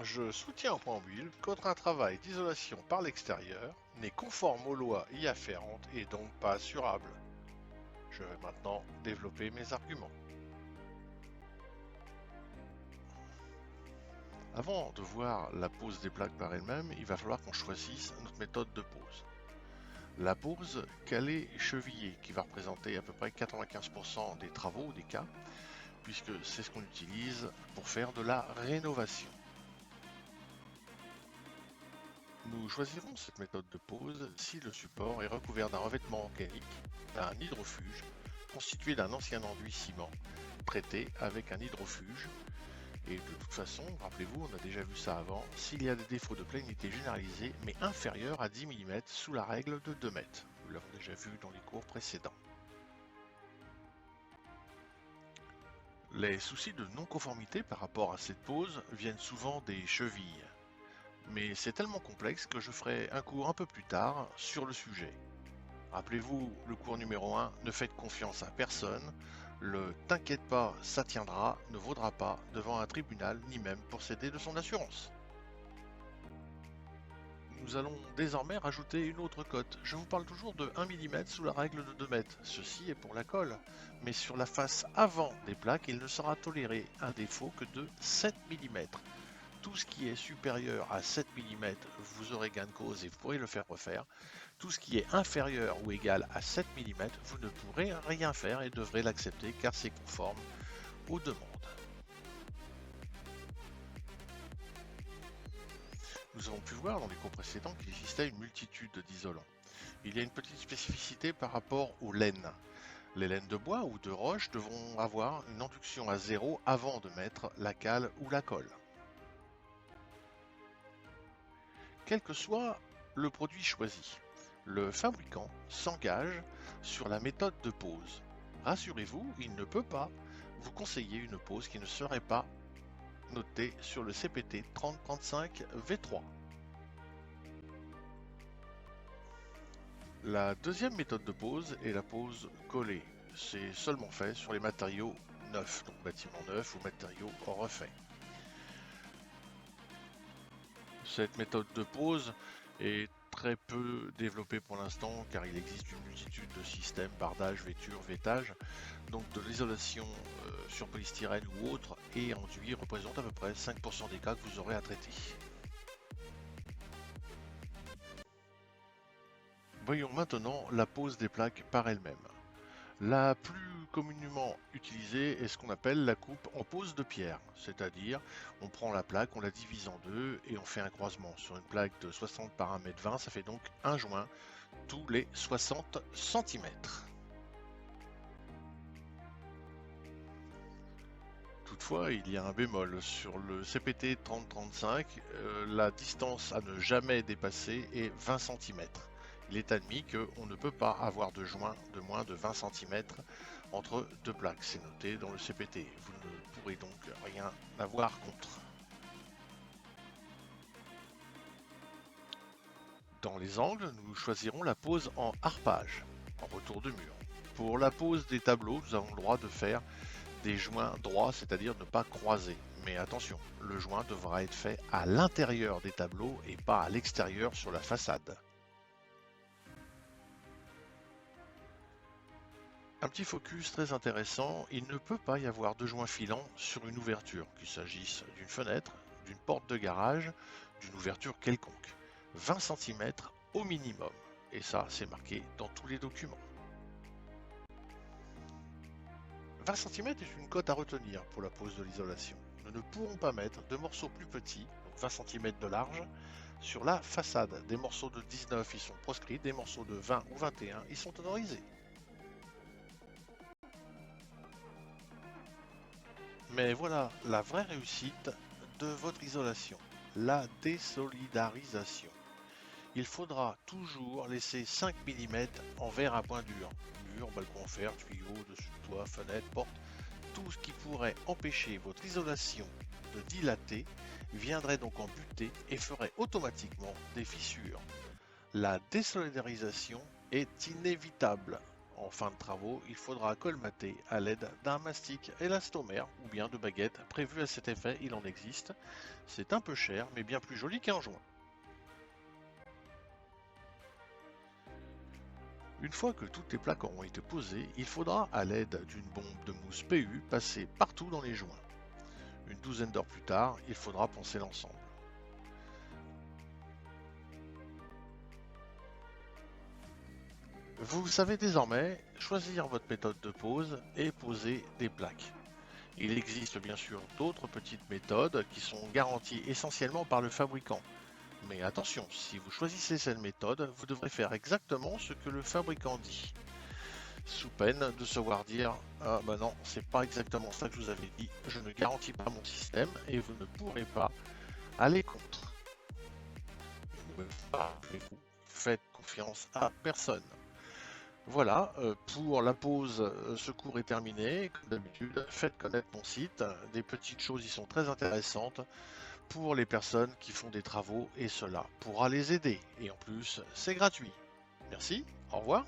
Je soutiens en préambule qu'un travail d'isolation par l'extérieur n'est conforme aux lois y afférentes et donc pas assurable. Je vais maintenant développer mes arguments. Avant de voir la pose des plaques par elle-même, il va falloir qu'on choisisse notre méthode de pose. La pose calée-chevillée, qui va représenter à peu près 95% des travaux, des cas, puisque c'est ce qu'on utilise pour faire de la rénovation. Nous choisirons cette méthode de pose si le support est recouvert d'un revêtement organique, d'un hydrofuge, constitué d'un ancien enduit ciment, traité avec un hydrofuge. Et de toute façon, rappelez-vous, on a déjà vu ça avant, s'il y a des défauts de planité généralisés, mais inférieurs à 10 mm sous la règle de 2 mètres. Nous l'avons déjà vu dans les cours précédents. Les soucis de non-conformité par rapport à cette pose viennent souvent des chevilles. Mais c'est tellement complexe que je ferai un cours un peu plus tard sur le sujet. Rappelez-vous le cours numéro 1, ne faites confiance à personne, le t'inquiète pas, ça tiendra ne vaudra pas devant un tribunal ni même pour céder de son assurance. Nous allons désormais rajouter une autre cote. Je vous parle toujours de 1 mm sous la règle de 2 mètres. Ceci est pour la colle. Mais sur la face avant des plaques, il ne sera toléré un défaut que de 7 mm. Tout ce qui est supérieur à 7 mm, vous aurez gain de cause et vous pourrez le faire refaire. Tout ce qui est inférieur ou égal à 7 mm, vous ne pourrez rien faire et devrez l'accepter car c'est conforme aux demandes. Nous avons pu voir dans les cours précédents qu'il existait une multitude d'isolants. Il y a une petite spécificité par rapport aux laines. Les laines de bois ou de roche devront avoir une induction à zéro avant de mettre la cale ou la colle. Quel que soit le produit choisi, le fabricant s'engage sur la méthode de pose. Rassurez-vous, il ne peut pas vous conseiller une pose qui ne serait pas notée sur le CPT 3035 V3. La deuxième méthode de pose est la pose collée. C'est seulement fait sur les matériaux neufs, donc bâtiments neufs ou matériaux refaits. Cette méthode de pose est très peu développée pour l'instant car il existe une multitude de systèmes, bardage, vêture, vêtage. Donc de l'isolation sur polystyrène ou autre et enduit représente à peu près 5% des cas que vous aurez à traiter. Voyons maintenant la pose des plaques par elle-même. La plus communément utilisée est ce qu'on appelle la coupe en pose de pierre, c'est-à-dire on prend la plaque, on la divise en deux et on fait un croisement. Sur une plaque de 60 par 1,20 m, ça fait donc un joint tous les 60 cm. Toutefois, il y a un bémol. Sur le CPT 3035, la distance à ne jamais dépasser est 20 cm. Il est admis qu'on ne peut pas avoir de joint de moins de 20 cm entre deux plaques. C'est noté dans le CPT. Vous ne pourrez donc rien avoir contre. Dans les angles, nous choisirons la pose en harpage, en retour de mur. Pour la pose des tableaux, nous avons le droit de faire des joints droits, c'est-à-dire ne pas croiser. Mais attention, le joint devra être fait à l'intérieur des tableaux et pas à l'extérieur sur la façade. Un petit focus très intéressant, il ne peut pas y avoir de joint filant sur une ouverture, qu'il s'agisse d'une fenêtre, d'une porte de garage, d'une ouverture quelconque. 20 cm au minimum. Et ça, c'est marqué dans tous les documents. 20 cm est une cote à retenir pour la pose de l'isolation. Nous ne pourrons pas mettre de morceaux plus petits, donc 20 cm de large, sur la façade. Des morceaux de 19 ils sont proscrits, des morceaux de 20 ou 21 ils sont autorisés. Mais voilà la vraie réussite de votre isolation, la désolidarisation. Il faudra toujours laisser 5 mm en verre à point dur. Mur, balcon en fer, tuyaux, dessus de toit, fenêtre, porte. Tout ce qui pourrait empêcher votre isolation de dilater viendrait donc en buter et ferait automatiquement des fissures. La désolidarisation est inévitable En fin de travaux, il faudra colmater à l'aide d'un mastic élastomère ou bien de baguettes prévues à cet effet, il en existe. C'est un peu cher, mais bien plus joli qu'un joint. Une fois que toutes les plaques auront été posées, il faudra, à l'aide d'une bombe de mousse PU, passer partout dans les joints. Une douzaine d'heures plus tard, il faudra poncer l'ensemble. Vous savez désormais choisir votre méthode de pose et poser des plaques. Il existe bien sûr d'autres petites méthodes qui sont garanties essentiellement par le fabricant. Mais attention, si vous choisissez cette méthode, vous devrez faire exactement ce que le fabricant dit. Sous peine de se voir dire ah bah non, c'est pas exactement ça que je vous avais dit, je ne garantis pas mon système et vous ne pourrez pas aller contre. Une nouvelle fois, vous faites confiance à personne. Voilà, pour la pause, ce cours est terminé. Comme d'habitude, faites connaître mon site. Des petites choses y sont très intéressantes pour les personnes qui font des travaux et cela pourra les aider. Et en plus, c'est gratuit. Merci, au revoir.